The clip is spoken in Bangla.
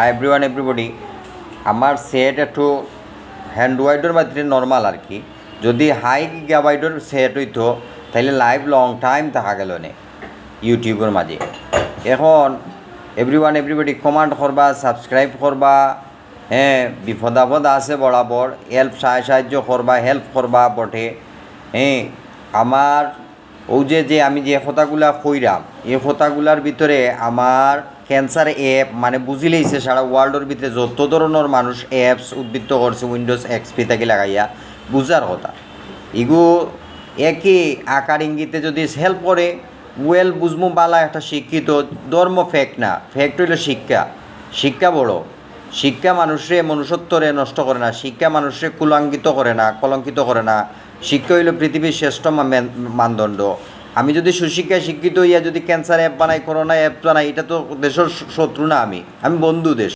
Hi everyone everybody. আমার সেট একটু হ্যান্ড্রয়েডের মাধ্যমে নর্মাল আর কি। যদি হাই গিগাবাইটের সেট হইতো তাহলে লাইভ লং টাইম থাকা গেল নে ইউটিউবের মাঝে। এখন এভরিওয়ান এভরিবডি কমান্ড করবা, সাবস্ক্রাইব করবা, হ্যাঁ বিপদ আপদ আছে বরাবর, হেল্প সাহায্য করবা, হেল্প করবা বটে। হ্যাঁ আমার ও যে আমি যে কথাগুলা কইরাম এই কথাগুলার ভিতরে আমার ক্যান্সার অ্যাপ মানে বুঝি লইছে সারা ওয়ার্ল্ডের ভিতরে যত ধরনের মানুষ অ্যাপস উদ্বৃত্ত করছে উইন্ডোজ এক্সপি থেকে লাগাইয়া বুঝার কথা। ইগো একই আকার ইঙ্গিতে যদি হেল্প করে ওয়েল বুঝমু বালা একটা শিক্ষিত। ধর্ম ফেক না, ফেক্ট হইল শিক্ষা। শিক্ষা বড়, শিক্ষা মানুষে মনুষ্যত্বরে নষ্ট করে না, শিক্ষা মানুষে কুলাঙ্কিত করে না, কলঙ্কিত করে না। শিক্ষা হইল পৃথিবীর শ্রেষ্ঠ মানদণ্ড। আমি যদি সুশিক্ষায় শিক্ষিত হইয়া যদি ক্যান্সার অ্যাপ বানাই, করোনা অ্যাপ বানাই, এটা তো দেশের শত্রু না, আমি বন্ধু দেশ।